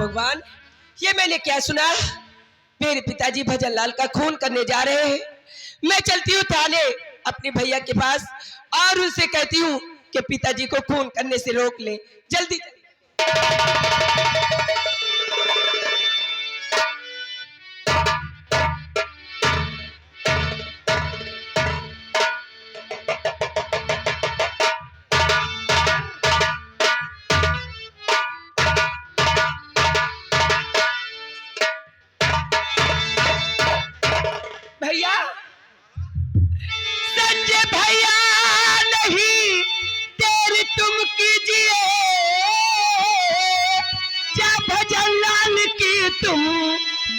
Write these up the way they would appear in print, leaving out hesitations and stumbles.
भगवान, ये मैंने क्या सुना? मेरे पिताजी भजन लाल का खून करने जा रहे हैं। मैं चलती हूँ थाने अपने भैया के पास और उनसे कहती हूँ कि पिताजी को खून करने से रोक ले। जल्दी भैया, संजय भैया नहीं तेरी तुम कीजिए, क्या भजन लाल की तुम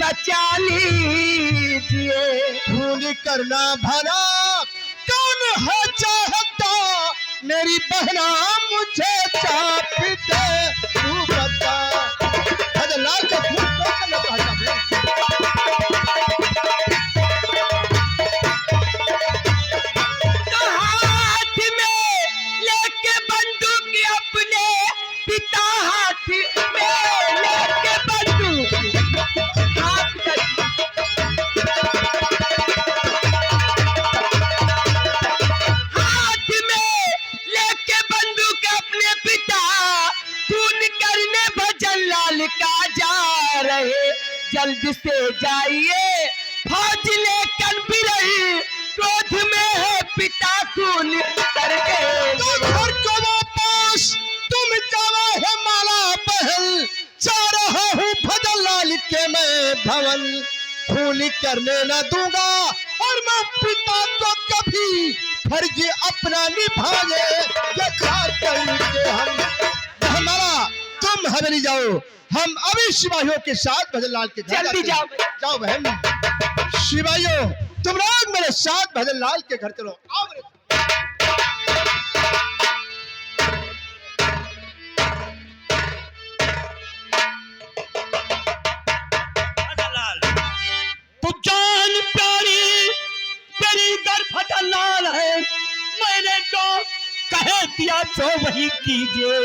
बचा लीजिए। खून करना भला कौन है चाहता, मेरी बहना मुझे चाप दे तू बता। भजन लाल का खून कौन करना चाहता है? जल्द से जाइए फौज लेकर बिरही, क्रोध में है पिता खून करके। तो घर को वापस तुम जावा है माला बहल, जा रहा हूँ भजन लाल के मैं भवन। खून करने न दूंगा और मैं पिता को कभी फर्ज अपना निभाए, ये करके हम हमारा तुम हवेली जाओ, हम अभी सिपाहियों के साथ भजन लाल के घर जल्दी जाओ। जाओ बहन। सिपाहियों तुम लोग मेरे साथ भजन लाल के घर चलो। आओ मेरे जान प्यारी तेरी घर भजन लाल है, मैंने जो कह दिया तो वही कीजिए।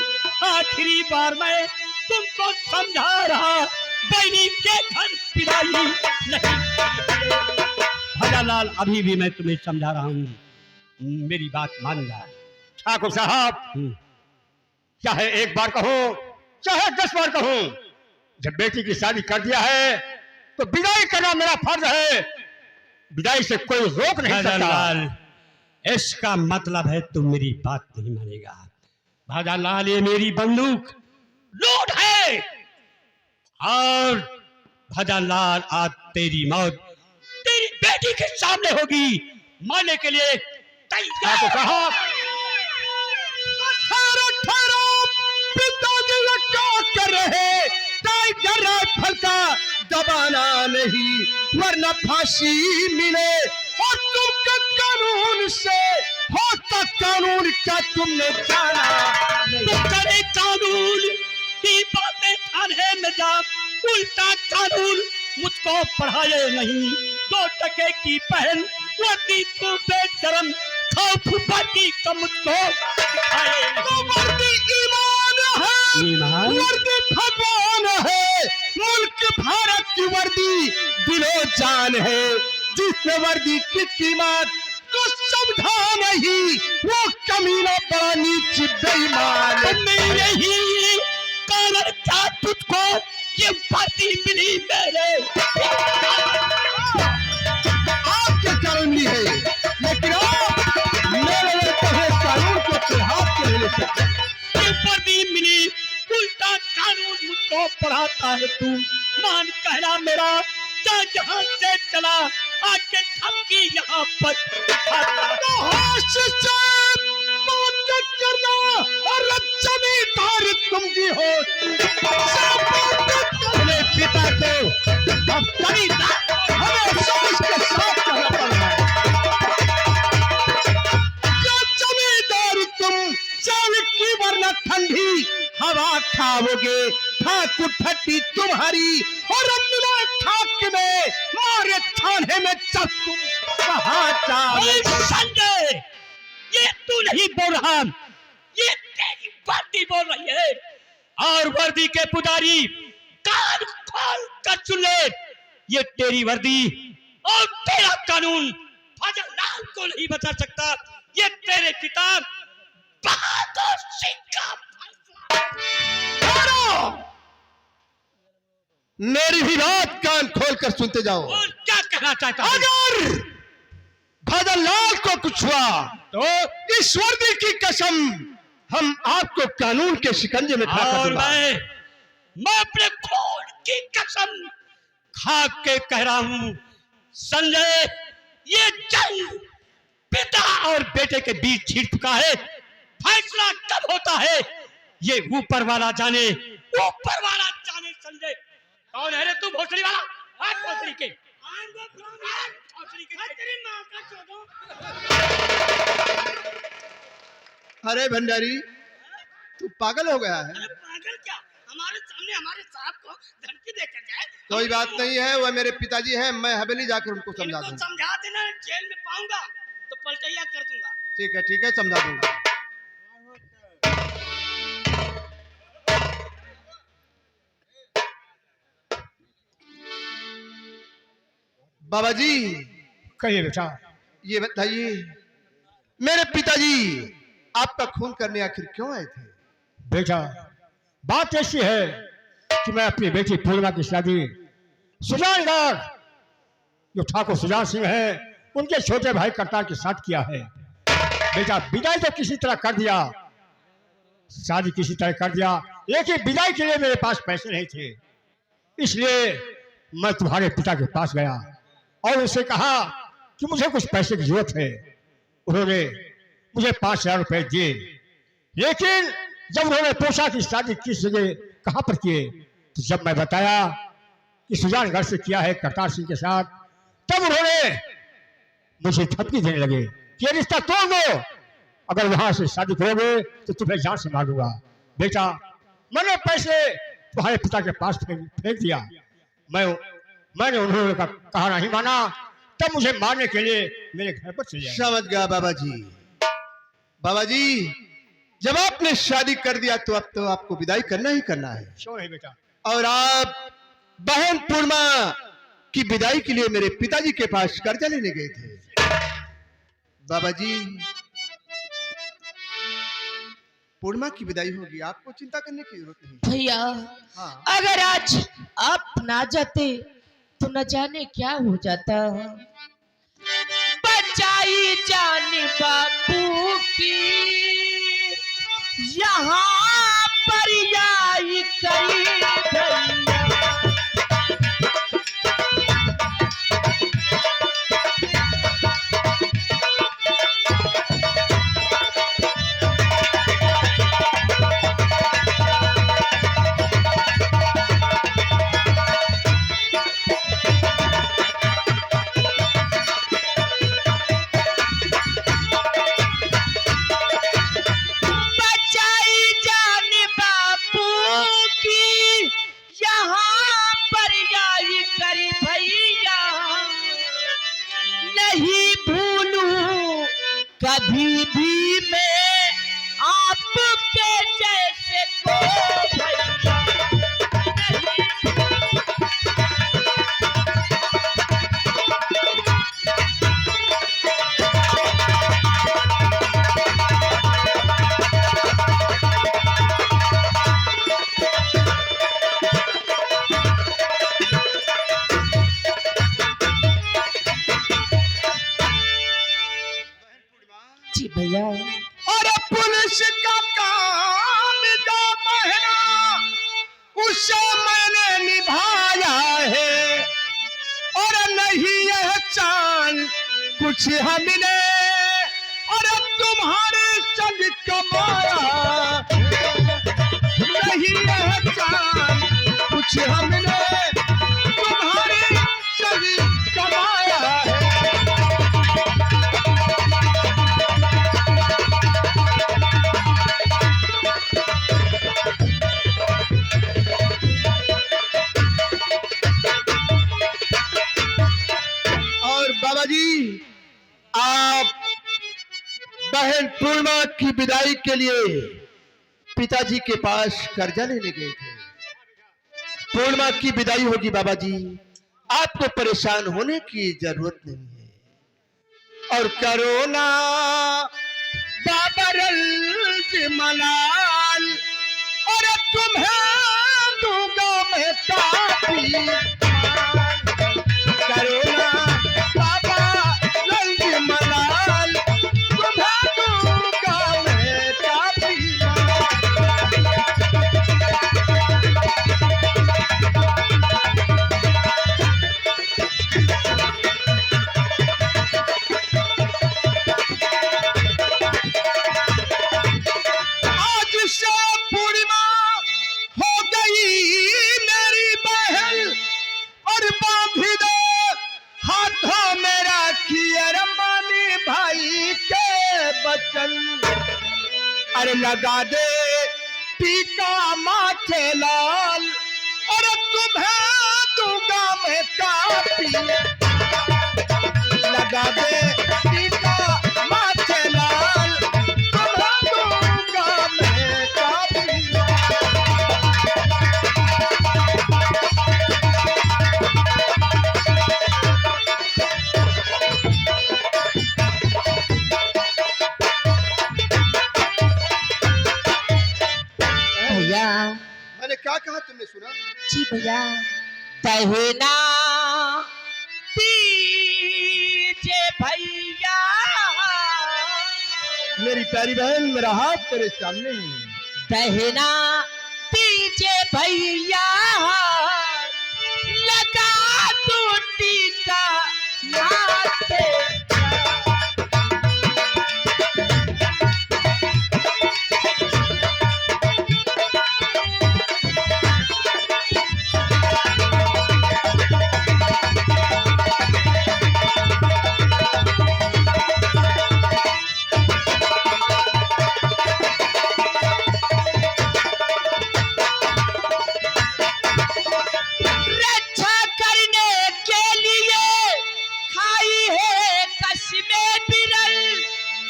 आखिरी बार मैं तुमको समझा रहा, बहनी के घर पिराई नहीं। भजन लाल अभी भी मैं तुम्हें समझा रहा हूँ, मेरी बात मान जा। ठाकुर साहब, चाहे एक बार कहो चाहे 10 बार कहो, जब बेटी की शादी कर दिया है तो विदाई करना मेरा फर्ज है। विदाई से कोई रोक नहीं भजन सकता। लाल, इसका मतलब है तुम मेरी बात नहीं मानेगा। भजन लाल, ये मेरी बंदूक लोड है और भजन लाल आज तेरी मौत तेरी बेटी के सामने होगी, मारने के लिए तैयार ठाकुर साहब, पिताजी क्या कर रहे? टाइगर राइफल का दबाना नहीं, वरना फांसी मिले। और तुमके कानून से होता कानून का तुमने जाना तो करे कानून की बातें थाने में जा, उल्टा कानून मुझको पढ़ाए नहीं। 2 टके की पहन वर्दी तू बेशरम, खौफ बाकी का मुझको सिखाए नहीं। वर्दी ईमान है, ईमान? वर्दी भगवान है, मुल्क भारत की वर्दी दिलो जान है। जिसने वर्दी की कीमत को समझा नहीं, वो कमीना बड़ा नीच बेईमान है। मेरे ही कारण था तुझको ये वर्दी मिली मेरे। आपके कारण मिली है, लेकिन आप मेरे कहे कानून को अपने हाथ में ले सकते हैं। ये वर्दी मिली, उल्टा कानून मुझको पढ़ाता है तू। मान कहना मेरा, जा यहाँ से चला, आके धमकी यहाँ पर तो होश से बात करना, और जमींदार तुम जी हो। अपने पिता को अब जमींदार हमें सोच के साथ कहना पड़ रहा है। जो जमींदार तुम चाल की वरना ठंडी हवा खाओगे, ठाकुर ठट्टी तुम्हारी और अम्मा ठाक में मारे थाने में जब तुम कहाँ जाओगे? संजय, ये तू नहीं बोल रहा, ये तेरी वर्दी बोल रही है। और वर्दी के पुजारी खोल कर सुन ले, ये तेरी वर्दी और तेरा कानून फजल लाल को नहीं बचा सकता। ये तेरे पिता बहादुर सिंह का फैसला। मेरी भी बात कान खोलकर सुनते जाओ। और क्या कहना चाहता है? अगर भजन लाल को कुछ हुआ तो इस वर्दी की कसम हम आपको कानून के शिकंजे में खड़ा कर और दूंगा। मैं अपने खून की कसम खा के कह रहा हूं संजय, ये जंग पिता और बेटे के बीच छिड़ चुका है। फैसला कब होता है ये ऊपर वाला जाने, ऊपर वाला जाने। संजय कौन है रे तू? भोसड़ी वाला? हाँ, भोसड़ी के अरे भंडारी, तू पागल हो गया है? पागल क्या? हमारे सामने हमारे साहब को धमकी देकर जाए। कोई बात नहीं है, वह मेरे पिताजी हैं, मैं हवेली जाकर उनको समझा दूंगा। समझा देना, जेल में पाऊंगा तो पलटैया कर दूंगा। ठीक है, समझा दूंगा। बाबा जी, कहिए बेटा। ये बताइए, मेरे पिताजी आपका खून करने आखिर क्यों आए थे? बेटा, बात ऐसी है कि मैं अपनी बेटी पूर्णिमा की शादी सुजान लाल, जो ठाकुर सुजान सिंह है, उनके छोटे भाई करतार के साथ किया है। बेटा, विदाई तो किसी तरह कर दिया, शादी किसी तरह कर दिया, लेकिन विदाई के लिए मेरे पास पैसे नहीं थे। इसलिए मैं तुम्हारे पिता के पास गया और उनसे कहा कि मुझे कुछ पैसे की जरूरत है। उन्होंने मुझे 5,000 रुपए दिए, लेकिन जब उन्होंने पूछा कि शादी किस जगह कहां पर किए, तो जब मैं बताया कि सुजानगढ़ से किया है करतार सिंह के साथ, तब उन्होंने मुझे धमकी देने लगे कि ये रिश्ता तोड़ दो, अगर वहां से शादी करोगे तो तुम्हें जान से मार दूंगा। बेटा, मैंने पैसे तुम्हारे पिता के पास फेंक दिया। मैंने उन्होंने कहा नहीं माना, तब मुझे मारने के लिए मेरे घर पर चले आए। समझ गया बाबा जी। बाबा जी, जब आपने शादी कर दिया तो अब तो आपको विदाई करना ही करना है। क्यों नहीं बेटा? और आप बहन पूर्णिमा की विदाई के लिए मेरे पिताजी के पास कर्जा लेने गए थे। बाबा जी, पूर्णिमा की विदाई होगी, आपको चिंता करने की जरूरत नहीं। भैया, हाँ। अगर आज आप ना जाते तो न जाने क्या हो जाता। बचाई जान बापू की यहाँ पर आई कई भैया। कभी भी मैं आपके जैसे को भैया जी भैया। और पुलिस का काम जो पहना उसे मैंने निभाया है, और नहीं यह चांद कुछ हमने और तुम्हारे संग कमाया, नहीं यह चांद कुछ हमने तुम्हारे संग कमाया है। बाबा जी, आप बहन पूर्णिमा की विदाई के लिए पिताजी के पास कर्जा लेने गए थे। पूर्णिमा की विदाई होगी बाबा जी, आपको परेशान होने की जरूरत नहीं है। और करोना बाबरल मलाल, और तुम्हें दूंगा मैं काफी करोना बाबा लल्द मलाल, तुम्हें दूंगा मैं काफी। आज से पूर्णिमा हो गई मेरी बहन, और बांधी दो हाथों में राखी अरमानी भाई के बचन। अरे लगा दे टीका माथे लाल, और तुम्हें दूंगा मैं काफी। लगा दे टीका माथे लाल, तुम्हें दूंगा मैं काफी। भैया। मैंने क्या कहा तुमने सुना? जी भैया। बहना दीजे भैया, मेरी प्यारी बहन, मेरा हाथ तेरे सामने है। बहना दीजे भैया, लगा तू टीका माथे। रक्षा करने के लिए खाई है कसमें बिरल,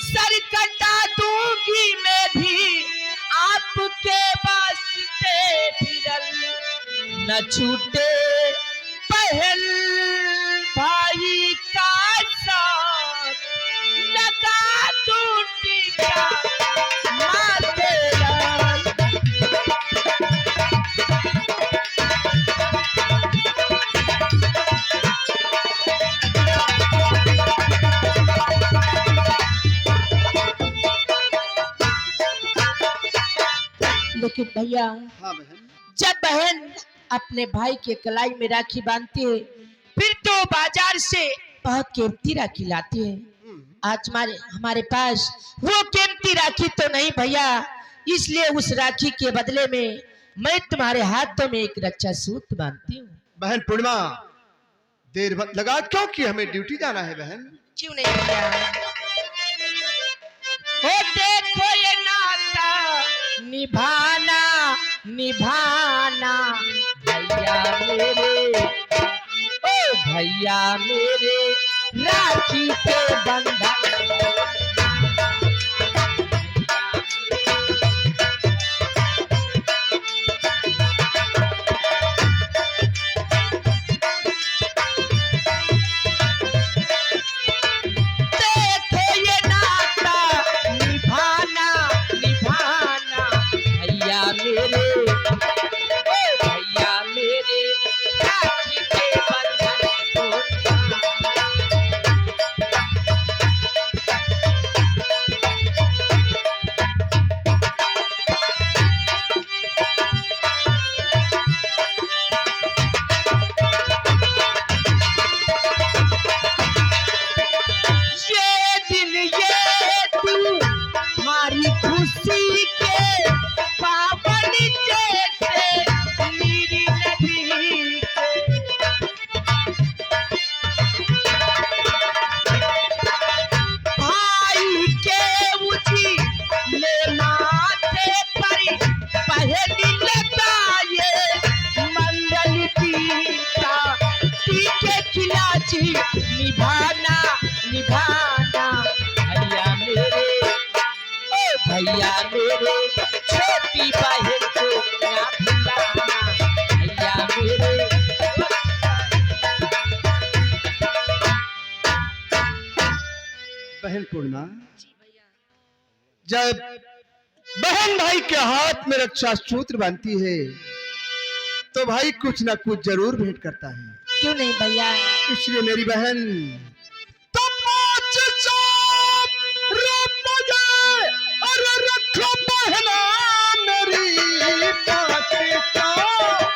सर कटा दूंगी मैं भी आपके वास्ते फिरल। न छूटे पहल भाई का साथ, लगा तू टीका माथे लाल। लेकिन भैया, हाँ बहन। जब बहन अपने भाई के कलाई में राखी बांधती है, फिर तो बाजार से बहुत कीमती राखी लाती है। आज हमारे पास वो कीमती राखी तो नहीं भैया, इसलिए उस राखी के बदले में मैं तुम्हारे हाथों में एक रक्षा सूत्र बांधती हूँ। बहन पूर्णिमा, देर लगा क्योंकि हमें ड्यूटी जाना है बहन। क्यों नहीं भैया? ओ देखो ये नाता निभाना निभाना भैया मेरे, ओ भैया मेरे राखी के बंधन। देखो ये नाता निभाना निभाना भैया मेरे, ओ भैया मेरे राखी के बंधन तोड़ना। ये दिन ये तू हमारी खुशी के पावन जैसे मेरी नदी भाई के उठी ले माथे पर पहली लगाए मंगल टीका, टीके खिलाची निभाना निभाना भैया मेरे, ओ भैया मेरे छोटी बहन को ना भुलाना भैया बहन पूर्णिमा, जब बहन भाई के हाथ में रक्षा सूत्र बांधती है तो भाई कुछ ना कुछ जरूर भेंट करता है। क्यों नहीं भैया? इसलिए मेरी बहन तो पाँच चाप रुपये अरे रखो बहना मेरी पाँच चाप।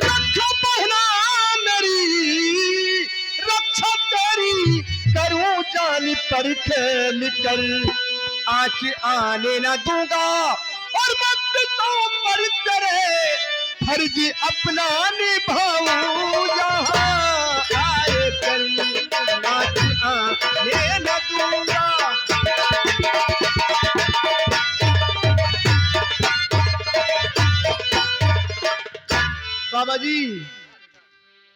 रखो बहना मेरी रक्षा तेरी करूं जान पर खेल कर, आँच आने न दूंगा और मैं पिता मर तेरे फर्ज अपना निभाऊं यहाँ आए कर, आँच आने न दूंगा। बाबा जी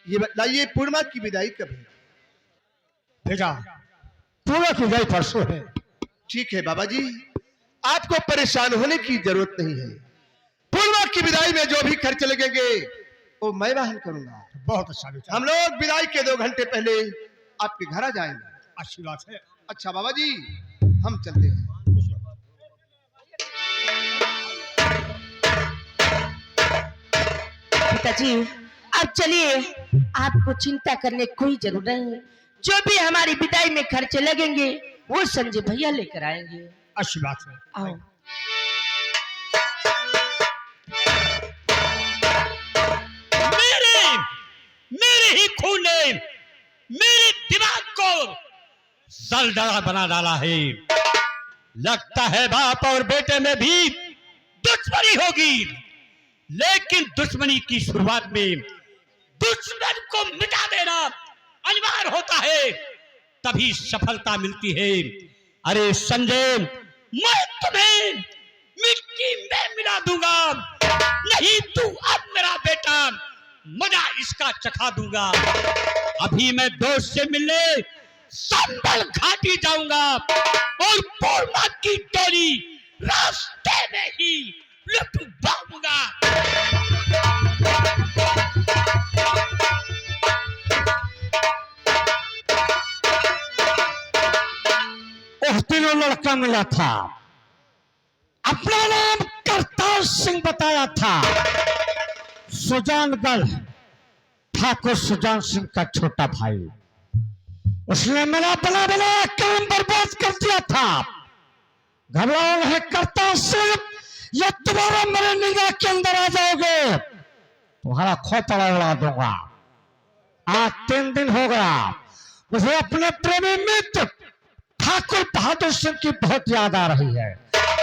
ये बताइए पूर्णिमा की विदाई कब है? बेटा पूरा की गई परसों है। ठीक है बाबा जी, आपको परेशान होने की जरूरत नहीं है। पूर्णिमा की विदाई में जो भी खर्च लगेंगे वो मैं वहन करूंगा। बहुत अच्छा बेटा। हम लोग विदाई के 2 घंटे पहले आपके घर आ जाएंगे। अच्छी बात है। अच्छा बाबा जी हम चलते हैं। पिताजी अब चलिए, आपको चिंता करने की कोई जरूरत नहीं। जो भी हमारी विदाई में खर्चे लगेंगे वो संजय भैया लेकर आएंगे। अच्छी बात है। आओ। मेरे ही खून ने मेरे दिमाग को जलदरा बना डाला है। लगता है बाप और बेटे में भी दुश्मनी होगी, लेकिन दुश्मनी की शुरुआत में दुश्मन को मिटा देना अनिवार्य होता है, तभी सफलता मिलती है। अरे संजय, मैं तुम्हें मिट्टी में मिला दूंगा, नहीं तू अब मेरा बेटा, मजा इसका चखा दूंगा। अभी मैं दोस्त से मिलने संभल घाटी जाऊंगा और पूर्णिमा की टोली रास्ते में ही लुटवाऊंगा। उस तीनों लड़का मिला था, अपना नाम करतार सिंह बताया था। सुजानगढ़ ठाकुर सुजान सिंह का छोटा भाई, उसने मेरा बना बना काम बर्बाद कर दिया था। घबराओ नहीं करतार सिंह, या दोबारा मेरे निगाह के अंदर आ जाओगे तुम्हारा खोपड़ा उड़ा दूंगा। आज 3 दिन हो गया, मुझे अपने प्रेमी मित्र ठाकुर बहादुर सिंह की बहुत याद आ रही है।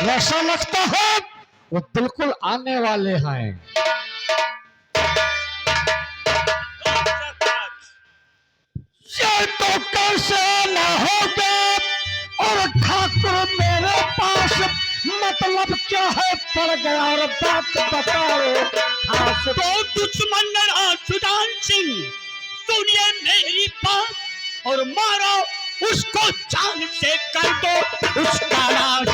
ऐसा लगता है वो बिल्कुल आने वाले हैं। ये तो कैसे ना होगा, और ठाकुर मेरे पास मतलब क्या है पड़ गया, और बात बताओ। तो दुश्मन मेरा सुजान सिंह, सुनिए मेरी बात और मारो उसको, जान से कर दो उसका नाश।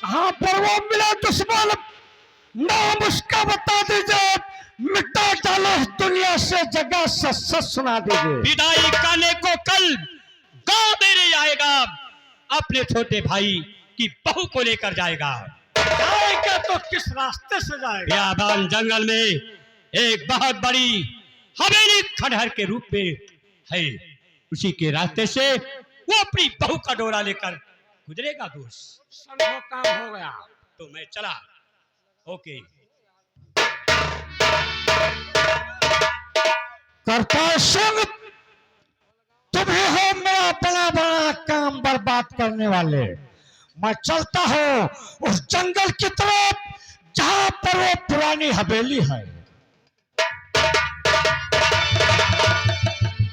कहां पर वो मिला दुश्मन, नाम उसका बता दीजिए, मिटा डालो इस दुनिया से, जगह सच सुना दीजिए। विदाई करने को कल गांव मेरे आएगा, अपने छोटे भाई की बहू को लेकर जाएगा। जाएगा तो किस रास्ते से जाएगा? बियाबान जंगल में एक बहुत बड़ी हवेली खंडहर के रूप में है, उसी के रास्ते से वो अपनी बहू का डोरा लेकर गुजरेगा। दोस्त समझो काम हो गया तो मैं चला। ओके। करतार सिंह, तुम्हें हो मेरा बड़ा बड़ा काम बर्बाद करने वाले। मैं चलता हूँ उस जंगल की तरफ जहां पर वो पुरानी हवेली है।